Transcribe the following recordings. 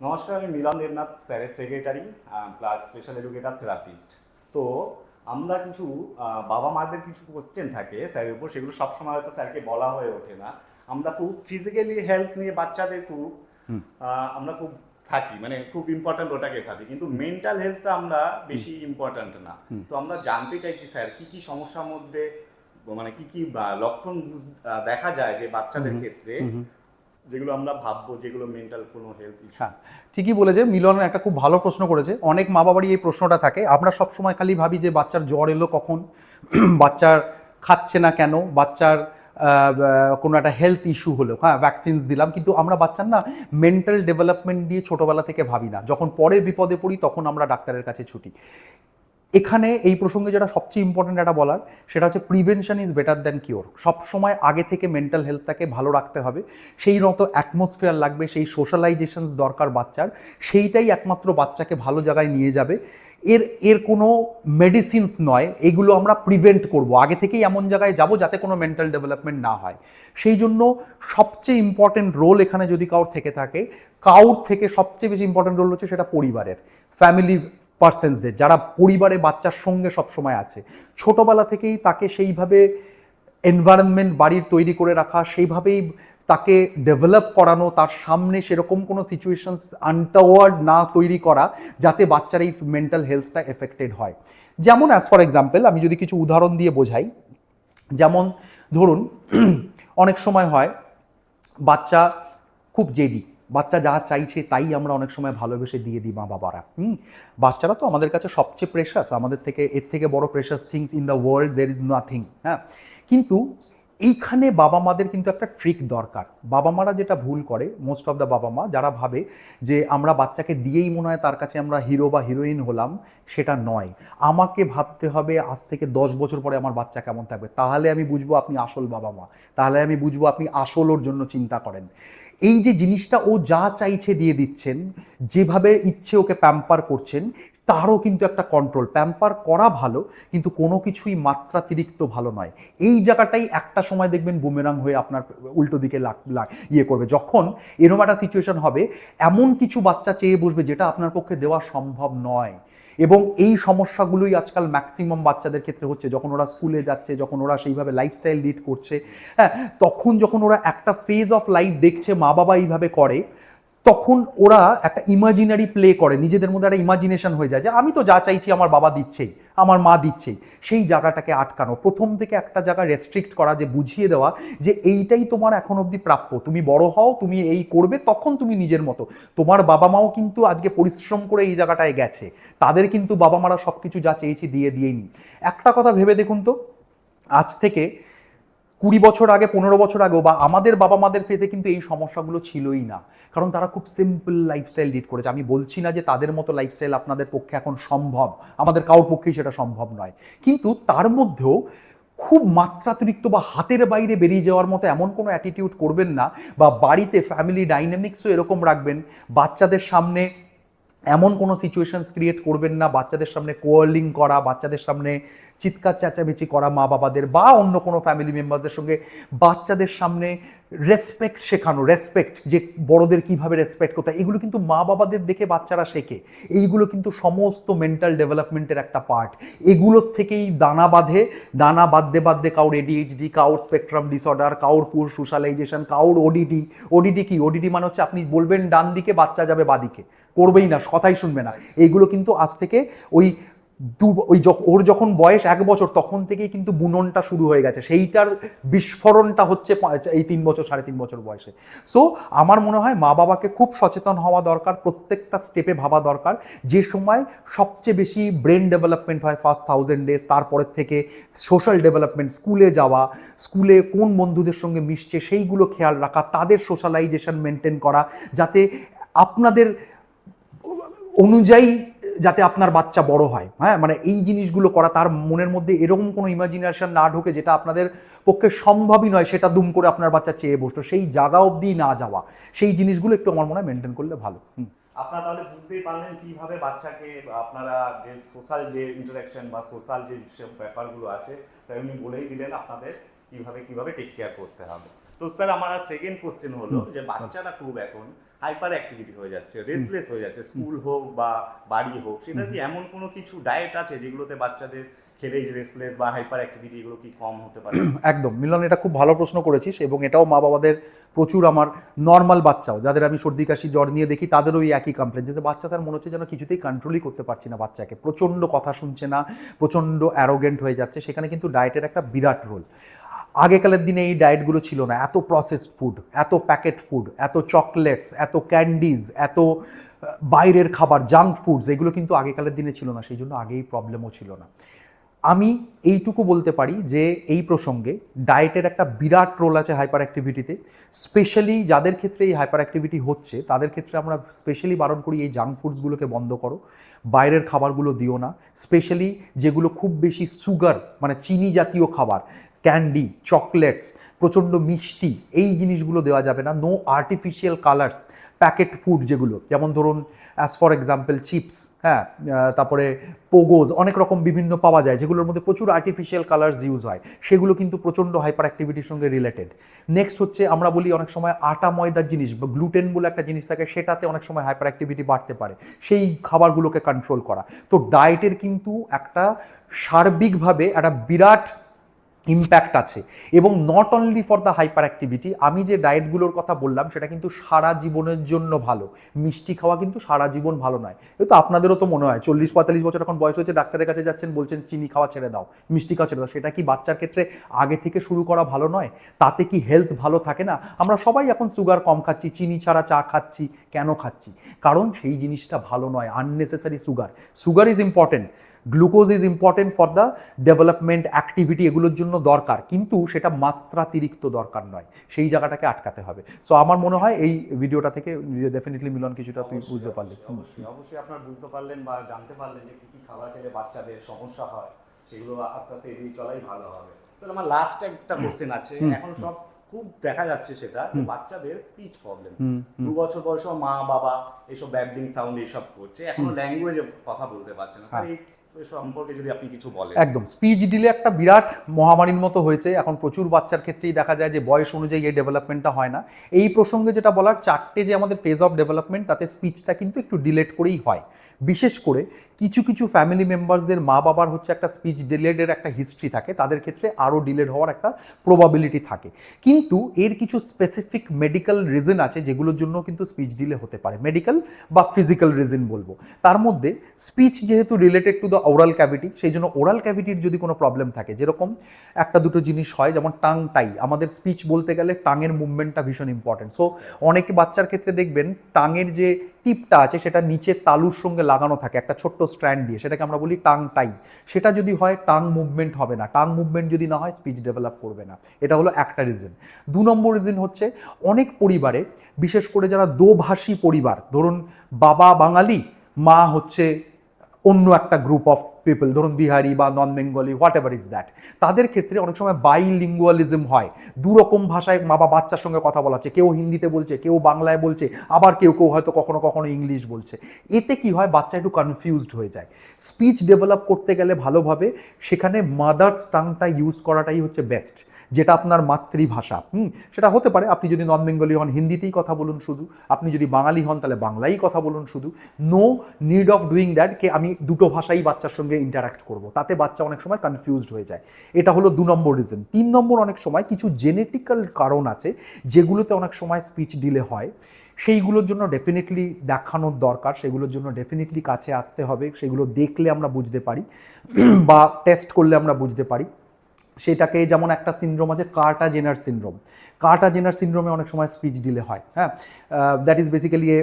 নমস্কার, আমি মিলন দেবনাথ, স্যারের secretary plus special educator therapist. তো আমরা কিছু বাবা মাদের কিছু কোশ্চেন থাকে স্যারের উপর, সেগুলো সবসময় হয়তো স্যারকে বলা হয়ে ওঠে না। আমরা খুব ফিজিক্যালি হেলথ নিয়ে বাচ্চাদের খুব আমরা খুব থাকি, মানে খুব ইম্পর্ট্যান্ট ওটাকে ভাবি, কিন্তু মেন্টাল হেলথটা আমরা বেশি ইম্পর্ট্যান্ট না। তো আমরা জানতে চাইছি স্যার, কি কি সমস্যার মধ্যে মানে কি কি লক্ষণ দেখা যায় যে বাচ্চাদের ক্ষেত্রে, যেগুলো আমরা ভাববো যেগুলো মেন্টাল কোনো হেলথ ইস্যু। হ্যাঁ, ঠিকই বলেছে মিলন, একটা খুব ভালো প্রশ্ন করেছে। অনেক মা বাবারই এই প্রশ্নটা থাকে। আমরা সবসময় খালি ভাবি যে বাচ্চার জ্বর এলো কখন, বাচ্চার খাচ্ছে না কেন, বাচ্চার কোনো একটা হেলথ ইস্যু হলো, হ্যাঁ ভ্যাকসিনস দিলাম, কিন্তু আমরা বাচ্চার না মেন্টাল ডেভেলপমেন্ট দিয়ে ছোটোবেলা থেকে ভাবি না। যখন পরে বিপদে পড়ি তখন আমরা ডাক্তারের কাছে ছুটি। এখানে এই প্রসঙ্গে যেটা সবচেয়ে ইম্পর্টেন্ট একটা বলার, সেটা হচ্ছে prevention is better than cure. সবসময় আগে থেকে মেন্টাল হেলথটাকে ভালো রাখতে হবে। সেই মতো অ্যাটমসফিয়ার লাগবে, সেই সোশ্যালাইজেশনস দরকার বাচ্চার, সেইটাই একমাত্র বাচ্চাকে ভালো জায়গায় নিয়ে যাবে। এর এর কোনো মেডিসিনস নয়, এগুলো আমরা প্রিভেন্ট করব, আগে থেকেই এমন জায়গায় যাব যাতে কোনো মেন্টাল ডেভেলপমেন্ট না হয়। সেই জন্য সবচেয়ে ইম্পর্টেন্ট রোল এখানে যদি কাউর থেকে থাকে, কাউর থেকে সবচেয়ে বেশি ইম্পর্টেন্ট রোল হচ্ছে সেটা পরিবারের, ফ্যামিলি পার্সনসদের, যারা পরিবারে বাচ্চার সঙ্গে সবসময় আছে। ছোটবেলা থেকেই তাকে সেইভাবে এনভায়রনমেন্ট বাড়ির তৈরি করে রাখা, সেইভাবেই তাকে ডেভেলপ করানো, তার সামনে সেরকম কোনো সিচুয়েশনস আনটাওয়ার্ড না তৈরি করা যাতে বাচ্চার এই মেন্টাল হেলথটা এফেক্টেড হয়। যেমন অ্যাজ ফর এক্সাম্পল আমি যদি কিছু উদাহরণ দিয়ে বোঝাই, যেমন ধরুন অনেক সময় হয় বাচ্চা খুব জেদি, বাচ্চা যা চাইছে তাই আমরা অনেক সময় ভালোবেসে দিয়ে দিই মা বাবারা। বাচ্চারা তো আমাদের কাছে সবচেয়ে প্রেশাস, আমাদের থেকে এর থেকে বড় precious things in the world there is nothing. হ্যাঁ, কিন্তু এইখানে বাবা মাদের কিন্তু একটা ট্রিক দরকার। বাবা মারা যেটা ভুল করে, মোস্ট অফ দ্য বাবা মা যারা ভাবে যে আমরা বাচ্চাকে দিয়েই মনে হয় তার কাছে আমরা হিরো বা হিরোইন হলাম, সেটা নয়। আমাকে ভাবতে হবে আজ থেকে 10 বছর পরে আমার বাচ্চা কেমন থাকবে, তাহলে আমি বুঝবো আপনি আসল বাবা মা, তাহলে আমি বুঝবো আপনি আসল ওর জন্য চিন্তা করেন। এই যে জিনিসটা ও যা চাইছে দিয়ে দিচ্ছেন, যেভাবে ইচ্ছে ওকে প্যাম্পার করছেন, তারও কিন্তু একটা কন্ট্রোল। প্যাম্পার করা ভালো, কিন্তু কোনো কিছুই মাত্রাতিরিক্ত ভালো নয়। এই জায়গাটাই একটা সময় দেখবেন বুমেরাং হয়ে আপনার উল্টো দিকে ইয়ে করবে। যখন এরকম একটা সিচুয়েশন হবে, এমন কিছু বাচ্চা চেয়ে বসবে যেটা আপনার পক্ষে দেওয়া সম্ভব নয়। এবং এই সমস্যাগুলোই আজকাল ম্যাক্সিমাম বাচ্চাদের ক্ষেত্রে হচ্ছে, যখন ওরা স্কুলে যাচ্ছে, যখন ওরা সেইভাবে লাইফস্টাইল লিড করছে। হ্যাঁ, তখন যখন ওরা একটা ফেজ অফ লাইফ দেখছে মা বাবা এইভাবে করে, তখন ওরা একটা ইমাজিনারি প্লে করে, নিজেদের মধ্যে একটা ইমাজিনেশন হয়ে যায় যে আমি তো যা চাইছি আমার বাবা দিচ্ছেই, আমার মা দিচ্ছেই। সেই জায়গাটাকে আটকানো, প্রথম থেকে একটা জায়গা রেস্ট্রিক্ট করা, যে বুঝিয়ে দেওয়া যে এইটাই তোমার এখন অবধি প্রাপ্য, তুমি বড় হও, তুমি এই করবে, তখন তুমি নিজের মতো। তোমার বাবা মাও কিন্তু আজকে পরিশ্রম করে এই জায়গাটায় গেছে, তাদের কিন্তু বাবা মারা সব কিছু যা চেয়েছি দিয়েই নি। একটা কথা ভেবে দেখুন তো, আজ থেকে 20 বছর আগে, 15 বছর আগেও বা আমাদের বাবা মাদের ফেসে কিন্তু এই সমস্যাগুলো ছিলই না, কারণ তারা খুব সিম্পল লাইফস্টাইল লিড করেছে। আমি বলছি না যে তাদের মতো লাইফস্টাইল আপনাদের পক্ষে এখন সম্ভব, আমাদের কারোর পক্ষেই সেটা সম্ভব নয়, কিন্তু তার মধ্যেও খুব মাত্রাতিরিক্ত বা হাতের বাইরে বেরিয়ে যাওয়ার মতো এমন কোনো অ্যাটিটিউড করবেন না, বা বাড়িতে ফ্যামিলি ডাইনামিক্সও এরকম রাখবেন। বাচ্চাদের সামনে এমন কোনো সিচুয়েশনস ক্রিয়েট করবেন না, বাচ্চাদের সামনে কোয়ার্লিং করা, বাচ্চাদের সামনে চিৎকার চেঁচামেচি করা মা বাবাদের বা অন্য কোনো ফ্যামিলি মেম্বারদের সঙ্গে। বাচ্চাদের সামনে রেসপেক্ট শেখানো, রেসপেক্ট, যে বড়দের কিভাবে রেসপেক্ট করতে হয়, এগুলো কিন্তু মা বাবাদের দেখে বাচ্চারা শেখে। এইগুলো কিন্তু সমস্ত মেন্টাল ডেভেলপমেন্টের একটা পার্ট। এগুলোর থেকেই দানা বাঁধে, দানা বাঁধতে বাঁধতে কাউর এডিএইচডি, কাউর স্পেকট্রাম ডিসঅর্ডার, কাউর পুর সোশ্যালাইজেশন, কাউর ওডিডি। ওডিডি কি? ওডিডি মানে হচ্ছে আপনি বলবেন ডান দিকে, বাচ্চা যাবে বাদিকে, করবেই না, কথাই শুনবে না। এইগুলো কিন্তু আজ থেকে ওই ওর যখন বয়স 1 বছর তখন থেকেই কিন্তু বুননটা শুরু হয়ে গেছে, সেইটার বিস্ফোরণটা হচ্ছে এই 3 বছর 3.5 বছর বয়সে। সো আমার মনে হয় মা বাবাকে খুব সচেতন হওয়া দরকার, প্রত্যেকটা স্টেপে ভাবা দরকার। যে সময় সবচেয়ে বেশি ব্রেন ডেভেলপমেন্ট হয় ফার্স্ট 1000 ডেজ, তারপরের থেকে সোশ্যাল ডেভেলপমেন্ট, স্কুলে যাওয়া, স্কুলে কোন বন্ধুদের সঙ্গে মিশছে সেইগুলো খেয়াল রাখা, তাদের সোশ্যালাইজেশন মেনটেন করা, যাতে আপনাদের অনুযায়ী যাতে আপনার বাচ্চা বড় হয়। হ্যাঁ, মানে এই জিনিসগুলো করা, তার মনের মধ্যে এরকম কোনো ইমাজিনেশন না ঢোকে যেটা আপনাদের পক্ষে সম্ভবই নয়, সেটা দুম করে আপনার বাচ্চা চেয়ে বসলো, সেই জায়গা অবধি না যাওয়া। সেই জিনিসগুলো একটু আমার মনে হয় মেনটেন করলে ভালো। আপনারা তাহলে বুঝতেই পারলেন কিভাবে বাচ্চাকে আপনারা যে সোশ্যাল যে ইন্টারাকশন বা সোশ্যাল যে সব ব্যাপারগুলো আছে, তাই উনি বলেই দিলেন আপনাদের কিভাবে কিভাবে টেক কেয়ার করতে হবে। তো স্যার আমার সেকেন্ড কোশ্চেন হলো যে বাচ্চারা খুব এখন হাইপার অ্যাক্টিভিটি হয়ে যাচ্ছে, রেস্টলেস হয়ে যাচ্ছে, স্কুল হোক বা বাড়ি হোক, সেটা কি এমন কোনো কিছু ডায়েট আছে যেগুলোতে বাচ্চাদের খেলে রেস্টলেস বা হাইপার অ্যাক্টিভিটি এগুলো কি কম হতে পারে? একদম মিলন, এটা খুব ভালো প্রশ্ন করেছিস, এবং এটাও মা বাবাদের প্রচুর, আমার নর্মাল বাচ্চাও যাদের আমি সর্দি কাশি জ্বর নিয়ে দেখি তাদেরও ওই একই কমপ্লেন, যে বাচ্চা স্যার মনে হচ্ছে যেন কিছুতেই কন্ট্রোলই করতে পারছি না বাচ্চাকে, প্রচণ্ড কথা শুনছে না, প্রচণ্ড অ্যারোগেন্ট হয়ে যাচ্ছে। সেখানে কিন্তু ডায়েটের একটা বিরাট রোল। আগেকালের দিনে এই ডায়েটগুলো ছিল না, এত প্রসেসড ফুড, এত প্যাকেট ফুড, এত চকলেটস, এত ক্যান্ডিজ, এত বাইরের খাবার, জাঙ্ক ফুডস, এগুলো কিন্তু আগেকালের দিনে ছিল না, সেই জন্য আগেই প্রবলেমও ছিল না। আমি এইটুকু বলতে পারি যে এই প্রসঙ্গে ডায়েটের একটা বিরাট রোল আছে হাইপার অ্যাক্টিভিটিতে। স্পেশালি যাদের ক্ষেত্রে এই হাইপার অ্যাক্টিভিটি হচ্ছে তাদের ক্ষেত্রে আমরা স্পেশালি বারণ করি এই জাঙ্ক ফুডসগুলোকে বন্ধ করো, বাইরের খাবারগুলো দিও না, স্পেশালি যেগুলো খুব বেশি সুগার মানে চিনি জাতীয় খাবার, ক্যান্ডি, চকলেটস, প্রচণ্ড মিষ্টি, এই জিনিসগুলো দেওয়া যাবে না। No artificial colours, packet food যেগুলো, যেমন ধরুন অ্যাজ ফর এক্সাম্পল চিপস, হ্যাঁ, তারপরে পোগোজ, অনেক রকম বিভিন্ন পাওয়া যায় যেগুলোর মধ্যে প্রচুর আর্টিফিশিয়াল কালার্স ইউজ হয়, সেগুলো কিন্তু প্রচণ্ড হাইপার অ্যাক্টিভিটির সঙ্গে রিলেটেড। নেক্সট হচ্ছে আমরা বলি অনেক সময় আটা ময়দার জিনিস বা গ্লুটেন বলে একটা জিনিস থাকে, সেটাতে অনেক সময় হাইপার অ্যাক্টিভিটি বাড়তে পারে, সেই খাবারগুলোকে কন্ট্রোল করা। তো ডায়েটের কিন্তু একটা সার্বিকভাবে একটা বিরাট ইম্প্যাক্ট আছে, এবং not only for the hyper activity. আমি যে ডায়েটগুলোর কথা বললাম সেটা কিন্তু সারা জীবনের জন্য ভালো। মিষ্টি খাওয়া কিন্তু সারা জীবন ভালো নয়। তো আপনাদেরও তো মনে হয় 40-45 বছর এখন বয়স হয়েছে, ডাক্তারের কাছে যাচ্ছেন, বলছেন চিনি খাওয়া ছেড়ে দাও, মিষ্টি খাওয়া ছেড়ে দাও। সেটা কি বাচ্চার ক্ষেত্রে আগে থেকে শুরু করা ভালো নয়? তাতে কি হেলথ ভালো থাকে না? আমরা সবাই এখন সুগার কম খাচ্ছি, চিনি ছাড়া চা খাচ্ছি, কেন খাচ্ছি? কারণ সেই জিনিসটা ভালো নয়, unnecessary sugar. Sugar is important, glucose is important for the development activity, এগুলোর জন্য দরকার, কিন্তু সেটা মাত্রাতিরিক্ত দরকার নয়, সেই জায়গাটাকে আটকাতে হবে। সো আমার মনে হয় এই ভিডিওটা থেকে ডেফিনেটলি মিলন কিছুটা তুই বুঝতে পারলি। অবশ্যই অবশ্যই আপনারা বুঝতে পারলেন বা জানতে পারলেন যে কি কি খাবার খেলে বাচ্চাদের সমস্যা হয়, সেগুলো আস্তে আস্তে এড়িয়ে চলাই ভালো হবে। তো আমার লাস্ট একটা কোশ্চেন আছে, এখন সব খুব দেখা যাচ্ছে সেটা যে বাচ্চাদের স্পিচ প্রবলেম, 2 বছর বয়সে মা বাবা এইসব ব্যাবলিং সাউন্ড এইসব করছে, এখনো ল্যাঙ্গুয়েজে কথা বলতে পারছে না। স্যার এই সম্পর্কে যদি আপনি কিছু বলেন। একদম, স্পিচ ডিলে একটা বিরাট মহামারীর মতো হয়েছে এখন, প্রচুর বাচ্চার ক্ষেত্রেই দেখা যায় যে বয়স অনুযায়ী এই ডেভেলপমেন্টটা হয় না। এই প্রসঙ্গে যেটা বলার, 4টে যে আমাদের ফেজ অফ ডেভেলপমেন্ট, তাতে স্পিচটা কিন্তু একটু ডিলেট করেই হয়। বিশেষ করে কিছু কিছু ফ্যামিলি মেম্বার্সদের মা বাবার হচ্ছে একটা স্পিচ ডিলেডের একটা হিস্ট্রি থাকে, তাদের ক্ষেত্রে আরও ডিলেড হওয়ার একটা প্রবাবিলিটি থাকে। কিন্তু এর কিছু স্পেসিফিক মেডিকেল রিজন আছে যেগুলোর জন্য কিন্তু স্পিচ ডিলে হতে পারে, মেডিকেল বা ফিজিক্যাল রিজন বলবো। তার মধ্যে স্পিচ যেহেতু related to the oral cavity, সেই জন্য ওরাল ক্যাভিটির যদি কোনো প্রবলেম থাকে, যেরকম একটা দুটো জিনিস হয়, যেমন টাং টাই, আমাদের স্পিচ বলতে গেলে টাঙের মুভমেন্টটা ভীষণ ইম্পর্টেন্ট। সো অনেক বাচ্চার ক্ষেত্রে দেখবেন টাঙের যে টিপটা আছে সেটা নিচে তালুর সঙ্গে লাগানো থাকে একটা ছোট্ট স্ট্র্যান্ড দিয়ে, সেটাকে আমরা বলি টাং টাই। সেটা যদি হয় টাং মুভমেন্ট হবে না, টাং মুভমেন্ট যদি না হয় স্পিচ ডেভেলপ করবে না। এটা হলো একটা রিজন। 2 নম্বর রিজন হচ্ছে অনেক পরিবারে, বিশেষ করে যারা দোভাষী পরিবার, ধরুন বাবা বাঙালি, মা হচ্ছে অন্য একটা গ্রুপ অফ পিপল, ধরুন বিহারি বা non Bengali, whatever is that, তাদের ক্ষেত্রে অনেক সময় বাইলিঙ্গুয়ালিজম হয়, দুরকম ভাষায় বাবা বাচ্চার সঙ্গে কথা বলাচ্ছে, কেউ হিন্দিতে বলছে, কেউ বাংলায় বলছে, আবার কেউ কেউ হয়তো কখনো কখনো ইংলিশ বলছে। এতে কি হয়, বাচ্চা একটু কনফিউজড হয়ে যায়। স্পিচ ডেভেলপ করতে গেলে ভালোভাবে সেখানে মাদার্স টাংটা ইউজ করাটাই হচ্ছে বেস্ট, যেটা আপনার মাতৃভাষা। সেটা হতে পারে আপনি যদি নন বেঙ্গলি হন হিন্দিতেই কথা বলুন শুধু, আপনি যদি বাঙালি হন তাহলে বাংলাই কথা বলুন শুধু। No need of doing that কে আমি দুটো ভাষাই বাচ্চার সঙ্গে ইন্টারাক্ট করব, তাতে বাচ্চা অনেক সময় কনফিউজড হয়ে যায়। এটা হলো 2 নম্বর রিজন। 3 নম্বর, অনেক সময় কিছু জেনেটিক্যাল কারণ আছে যেগুলোতে অনেক সময় স্পিচ ডিলে হয়, সেইগুলোর জন্য ডেফিনেটলি দেখানোর দরকার, সেগুলোর জন্য ডেফিনেটলি কাছে আসতে হবে, সেগুলো দেখলে আমরা বুঝতে পারি বা টেস্ট করলে আমরা বুঝতে পারি। সেটাকে, যেমন একটা সিনড্রোম আছে কার্টা জেনার সিনড্রোম, কার্টা জেনার সিনড্রোমে অনেক সময় স্পিচ ডিলে হয়। হ্যাঁ, that is basically a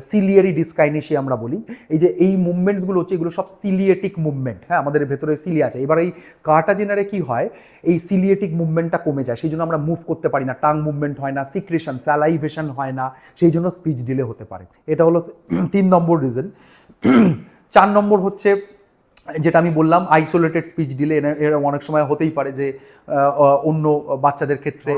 ciliary dyskinesia আমরা বলি। এই যে এই মুভমেন্টসগুলো হচ্ছে, এগুলো সব সিলিয়েটিক মুভমেন্ট। হ্যাঁ, আমাদের ভেতরে সিলিয়া আছে। এবার এই কার্টা জেনারে কি হয়, এই সিলিয়েটিক মুভমেন্টটা কমে যায়, সেই জন্য আমরা মুভ করতে পারি না, টাং মুভমেন্ট হয় না, সিক্রেশন স্যালাইভেশন হয় না, সেই জন্য স্পিচ ডিলে হতে পারে। এটা হলো 3 নম্বর রিজন। 4 নম্বর হচ্ছে যেটা আমি বললাম, আইসোলেটেড স্পিচ ডিলে। এরকম অনেক সময় হতেই পারে যে অন্য বাচ্চাদের ক্ষেত্রে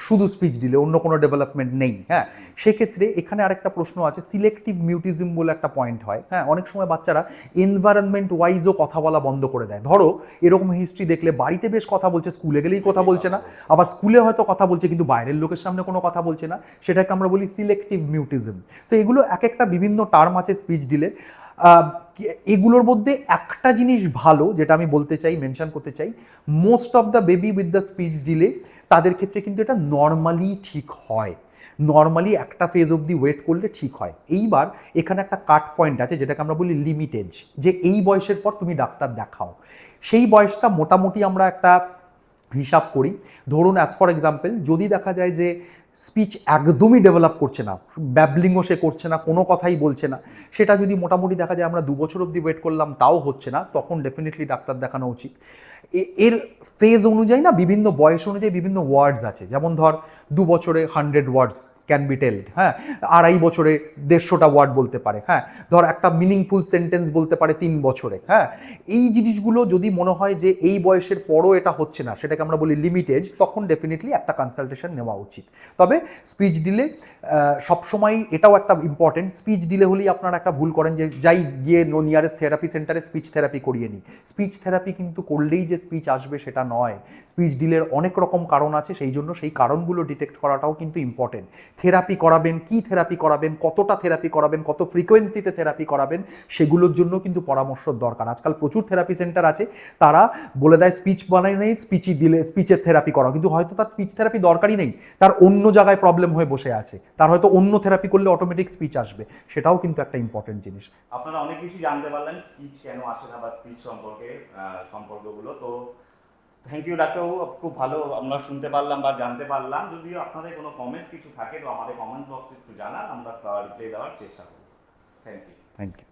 শুধু স্পিচ ডিলে, অন্য কোনো ডেভেলপমেন্ট নেই। হ্যাঁ, সেক্ষেত্রে এখানে আরেকটা প্রশ্ন আছে, সিলেক্টিভ মিউটিজম বলে একটা পয়েন্ট হয়। হ্যাঁ, অনেক সময় বাচ্চারা এনভায়রনমেন্ট ওয়াইজও কথা বলা বন্ধ করে দেয়। ধরো এরকম হিস্ট্রি দেখলে বাড়িতে বেশ কথা বলছে, স্কুলে গেলেই কথা বলছে না, আবার স্কুলে হয়তো কথা বলছে কিন্তু বাইরের লোকের সামনে কোনো কথা বলছে না, সেটাকে আমরা বলি সিলেক্টিভ মিউটিজম। তো এগুলো এক একটা বিভিন্ন টার্ম আছে স্পিচ ডিলে। এগুলোর মধ্যে একটা জিনিস ভালো যেটা আমি বলতে চাই, মেনশন করতে চাই, most of the baby with the speech delay তাদের ক্ষেত্রে কিন্তু এটা নর্মালি ঠিক হয়। নর্মালি একটা ফেজ অবধি ওয়েট করলে ঠিক হয়। এইবার এখানে একটা কাট পয়েন্ট আছে যেটাকে আমরা বলি লিমিটেজ, যে এই বয়সের পর তুমি ডাক্তার দেখাও। সেই বয়সটা মোটামুটি আমরা একটা হিসাব করি। ধরুন অ্যাজ ফর এক্সাম্পল, যদি দেখা যায় যে স্পিচ একদমই ডেভেলপ করছে না, ব্যাবলিংও সে করছে না, কোনো কথাই বলছে না, সেটা যদি মোটামুটি দেখা যায় আমরা 2 বছর অবধি ওয়েট করলাম তাও হচ্ছে না, তখন ডেফিনেটলি ডাক্তার দেখানো উচিত। এর ফেজ অনুযায়ী না, বিভিন্ন বয়স অনুযায়ী বিভিন্ন ওয়ার্ডস আছে। যেমন ধর 2 বছরে 100 ওয়ার্ডস ক্যান বি টেলড, হ্যাঁ, 2.5 বছরে 150টা ওয়ার্ড বলতে পারে, হ্যাঁ, ধর একটা মিনিংফুল সেন্টেন্স বলতে পারে 3 বছরে। হ্যাঁ, এই জিনিসগুলো যদি মনে হয় যে এই বয়সের পরও এটা হচ্ছে না, সেটাকে আমরা বলি লিমিটেজ, তখন ডেফিনেটলি একটা কনসালটেশন নেওয়া উচিত। তবে স্পিচ ডিলে সবসময় এটাও একটা ইম্পর্টেন্ট, স্পিচ ডিলে হলেই আপনারা একটা ভুল করেন যে যাই গিয়ে নিয়ারেস্ট থেরাপি সেন্টারে স্পিচ থেরাপি করিয়ে নিই। স্পিচ থেরাপি কিন্তু করলেই যে স্পিচ আসবে সেটা নয়। স্পিচ ডিলের অনেক রকম কারণ আছে, সেই জন্য সেই কারণগুলো ডিটেক্ট করাটাও কিন্তু ইম্পর্টেন্ট। থেরাপি করাবেন, কি থেরাপি করাবেন, কতটা থেরাপি করাবেন, কত ফ্রিকোয়েন্সিতে থেরাপি করাবেন, সেগুলোর জন্য কিন্তু পরামর্শর দরকার। আজকাল প্রচুর থেরাপি সেন্টার আছে, তারা বলে দেয় স্পিচ বানায় নেই, স্পিচের থেরাপি করা, কিন্তু হয়তো তার স্পিচ থেরাপি দরকারই নেই, তার অন্য জায়গায় প্রবলেম হয়ে বসে আছে, তার হয়তো অন্য থেরাপি করলে অটোমেটিক স্পিচ আসবে। সেটাও কিন্তু একটা ইম্পর্টেন্ট জিনিস। আপনারা অনেক কিছু জানতে পারলেন স্পিচ কেন আসে না বা স্পিচ সম্পর্কগুলো। তো থ্যাংক ইউ ডাক্তারবাবু, খুব ভালো আমরা শুনতে পারলাম বা জানতে পারলাম। যদিও আপনাদের কোনো কমেন্টস কিছু থাকে তো আমাদের কমেন্টস বক্সে একটু জানান, আমরা রিপ্লাই দেওয়ার চেষ্টা করব। Thank you. Thank you.